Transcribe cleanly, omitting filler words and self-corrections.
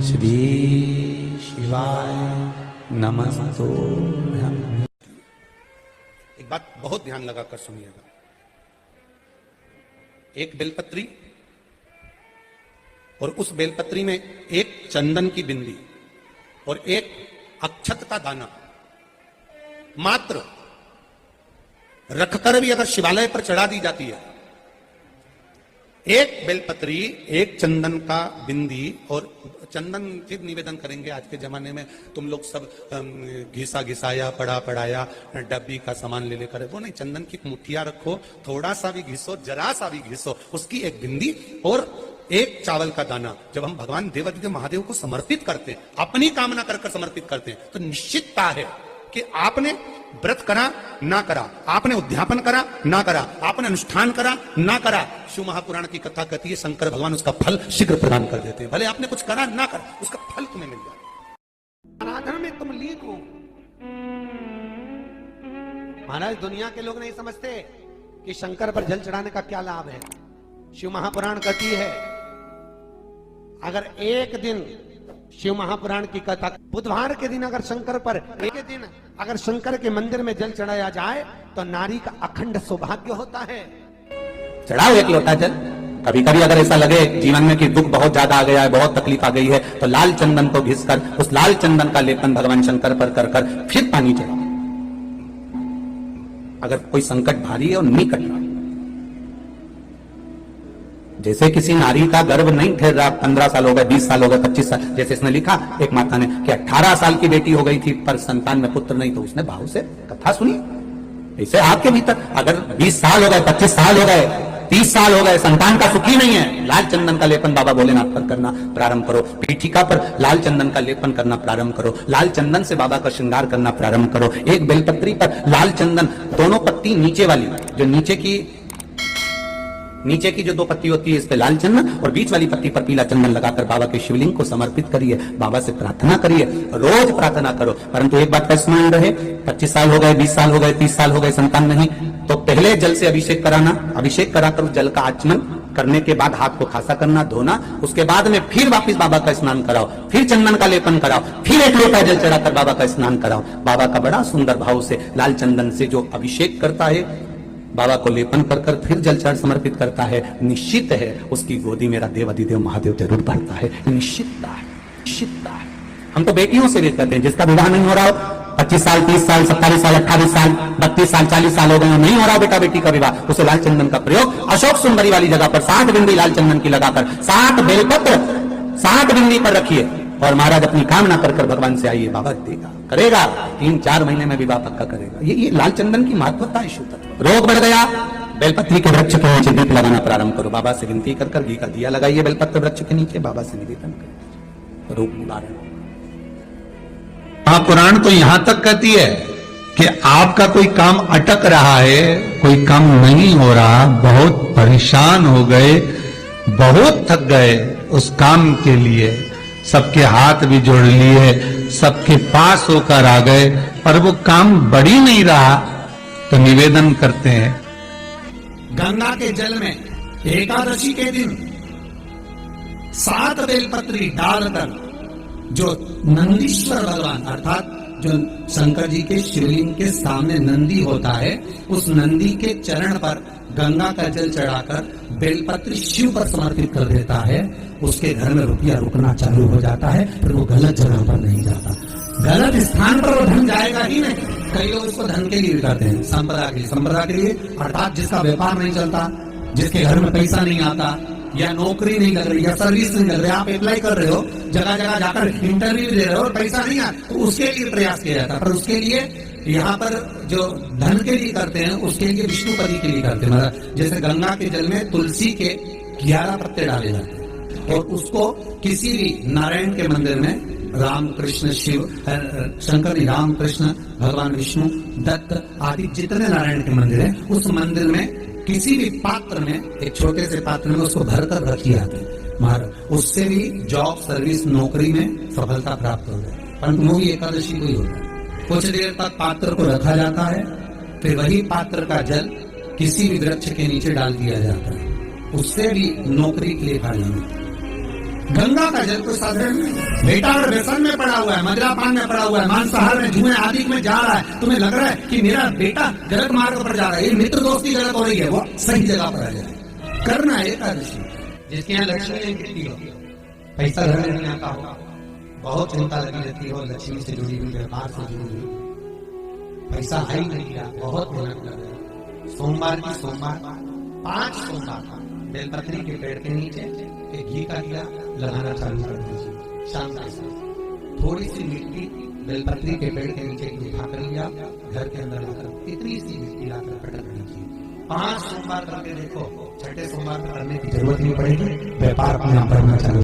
श्री शिवाय नमस्तु। एक बात बहुत ध्यान लगाकर सुनिएगा। एक बेलपत्री और उस बेलपत्री में एक चंदन की बिंदी और एक अक्षत का दाना मात्र रखकर भी अगर शिवालय पर चढ़ा दी जाती है, एक बेलपत्री, एक चंदन का बिंदी, और चंदन फिर निवेदन करेंगे आज के जमाने में तुम लोग सब घिसा घिसाया पड़ा पड़ाया डब्बी का सामान ले लेकर, वो नहीं, चंदन की मुठ्ठियां रखो, थोड़ा सा भी घिसो, जरा सा भी घिसो, उसकी एक बिंदी और एक चावल का दाना जब हम भगवान देवादिदेव महादेव को समर्पित करते हैं, अपनी कामना कर समर्पित करते हैं, तो निश्चितता है कि आपने व्रत करा ना करा, आपने उद्यापन करा ना करा, आपने अनुष्ठान करा ना करा, शिव महापुराण की कथा कहती है शंकर भगवान उसका फल शीघ्र प्रदान कर देते हैं। भले आपने कुछ करा ना करा, उसका फल तुम्हें मिल जाए। आराधना में तुम लीन हो। महाराज, दुनिया के लोग नहीं समझते कि शंकर पर जल चढ़ाने का क्या लाभ है। शिव महापुराण कहती है अगर एक दिन शिव महापुराण की कथा बुधवार के दिन अगर शंकर पर एक दिन अगर शंकर के मंदिर में जल चढ़ाया जाए तो नारी का अखंड सौभाग्य होता है। चढ़ाओ एक लोटा जल। कभी कभी अगर ऐसा लगे जीवन में कि दुख बहुत ज्यादा आ गया है, बहुत तकलीफ आ गई है, तो लाल चंदन को घिसकर उस लाल चंदन का लेपन भगवान शंकर पर कर फिर पानी चढ़ाओ। अगर कोई संकट भारी है और निकट रहा, जैसे किसी नारी का गर्भ नहीं ठहर रहा, 15 साल हो गए, 20 साल हो गए, 25 साल, जैसे इसने लिखा एक माता ने कि 18 साल की बेटी हो गई थी पर संतान में पुत्र नहीं, तो उसने भाव से कथा सुनी। ऐसे आपके भीतर अगर 20 साल हो गए, 25 साल हो गए, 30 साल हो गए, संतान का सुखी नहीं है, लाल चंदन का लेपन बाबा भोलेनाथ पर करना प्रारंभ करो। पीठिका पर लाल चंदन का लेपन करना प्रारंभ करो। लाल चंदन से बाबा का श्रृंगार करना प्रारंभ करो। एक बेलपत्री पर लाल चंदन, दोनों पत्ती नीचे वाली, जो नीचे की जो 2 पत्ती होती है इस पे लाल चंदन और बीच वाली पत्ती पर पीला चंदन लगाकर बाबा के शिवलिंग को समर्पित करिए। बाबा से प्रार्थना करिए, रोज प्रार्थना करो। परंतु एक बात का स्मरण रहे, 25 साल हो गए, 20 साल हो गए, 30 साल हो गए, संतान नहीं, तो पहले जल से अभिषेक कराना, अभिषेक कराकर उस जल का आचमन करने के बाद हाथ को खासा करना, धोना, उसके बाद में फिर वापिस बाबा का स्नान कराओ, फिर चंदन का लेपन कराओ, फिर एक लोटा जल चढ़ाकर बाबा का स्नान कराओ। बाबा का बड़ा सुंदर भाव से लाल चंदन से जो अभिषेक करता है, बाबा को लेपन कर फिर जल चढ़ समर्पित करता है, निश्चित है उसकी गोदी मेरा देवादिदेव महादेव जरूर भरता है। निश्चितता है, निश्चितता है। हम तो बेटियों से भी कहते हैं, जिसका विवाह नहीं हो रहा हो, 25 साल, 30 साल, 27 साल, 28 साल, 32 साल, 40 साल हो गए, नहीं हो रहा बेटा बेटी का विवाह, उसे लाल चंदन का प्रयोग अशोक सुंदरी वाली जगह पर 7 बिंदी लाल चंदन की लगाकर 7 बेलपत्र 7 बिंदी पर रखिए और महाराज अपनी कामना कर भगवान से आइए, बाबा देगा, करेगा, 3-4 महीने में विवाह पक्का करेगा। ये लाल चंदन की महत्वता है। शुद्ध रोग बढ़ गया, बेलपत्री के वृक्ष के नीचे दीप लगाना प्रारंभ करो। बाबा से विनती कर घी का दिया लगाइए बेलपत्र वृक्ष के नीचे, बाबा से निवेदन करें, रोग निवारण। महापुराण तो यहां तक कहती है कि आपका कोई काम अटक रहा है, कोई काम नहीं हो रहा, बहुत परेशान हो गए, बहुत थक गए, उस काम के लिए सबके हाथ भी जोड़ लिए, सबके पास होकर आ गए, पर वो काम बढ़ ही नहीं रहा, तो निवेदन करते हैं गंगा के जल में एकादशी के दिन 7 बेलपत्री डालकर जो नंदीश्वर भगवान अर्थात जो शंकर जी के शिवलिंग के सामने नंदी होता है, उस नंदी के चरण पर गंगा का जल चढ़ाकर बेलपत्री शिव पर समर्पित कर देता है, उसके घर में रुपया रुकना चालू हो जाता है, फिर वो गलत जगह पर नहीं जाता, गलत स्थान पर वो धन जाएगा ही नहीं। कई लोग उसको धन के लिए करते हैं, संपदा के लिए अर्थात जिसका व्यापार नहीं चलता, जिसके घर में पैसा नहीं आता, या नौकरी नहीं लग रही, या सर्विस नहीं लग रही, आप अप्लाई कर रहे हो, जगह जगह जाकर इंटरव्यू दे रहे हो और पैसा नहीं आता, तो उसके लिए प्रयास किया जाता है। पर उसके लिए यहाँ पर जो धन के लिए करते हैं, उसके लिए विष्णुपति के लिए करते हैं। जैसे गंगा के जल में तुलसी के 11 पत्ते डाले जाते हैं और उसको किसी भी नारायण के मंदिर में राम कृष्ण शिव शंकर राम कृष्ण भगवान विष्णु दत्त आदि जितने नारायण के मंदिर हैं, उस मंदिर में किसी भी पात्र में, एक छोटे से पात्र में उसको भरकर रखी जाती है महाराज। उससे भी जॉब सर्विस नौकरी में सफलता प्राप्त हो जाए। परंतु वो भी एकादशी को ही होता है। कुछ देर तक पात्र को रखा जाता है, फिर वही पात्र का जल किसी भी वृक्ष के नीचे डाल दिया जाता है, उससे भी नौकरी के लिए फायदा मिलता है। गंगा का जल कोई साधारण नहीं। बेटा अगर व्यसन में पड़ा हुआ है, मदिरापान में पड़ा हुआ है, मांसाहार में, जुए आदि में जा रहा है, तुम्हें लग रहा है कि मेरा बेटा गलत मार्ग पर जा रहा है, ये मित्र दोस्ती गलत हो रही है, वो सही जगह पर आ जाए। करना है एकादशी। जिसके यहाँ लक्ष्मी नहीं गिरती हो, पैसा घर में नहीं आता हो, बहुत चिंता लगी रहती हो, लक्ष्मी से जुड़ी हुई, व्यापार से जुड़ी हुई, पैसा आ ही नहीं रहा, बहुत मेहनत लग रहा है। सोमवार की सोमवार 5 सोमवार बेलपत्री के पेड़ के नीचे एक घी का दिया लगाना चालू कर दीजिए। शाम के समय थोड़ी सी मिट्टी बेलपत्री के पेड़ के नीचे उठा कर लिया, घर के अंदर लाकर इतनी सी मिट्टी लाकर पटक दीजिए। 5 सोमवार करके देखो, छठे सोमवार करने की जरूरत नहीं पड़ेगी, व्यापार अपने आप बढ़ना चालू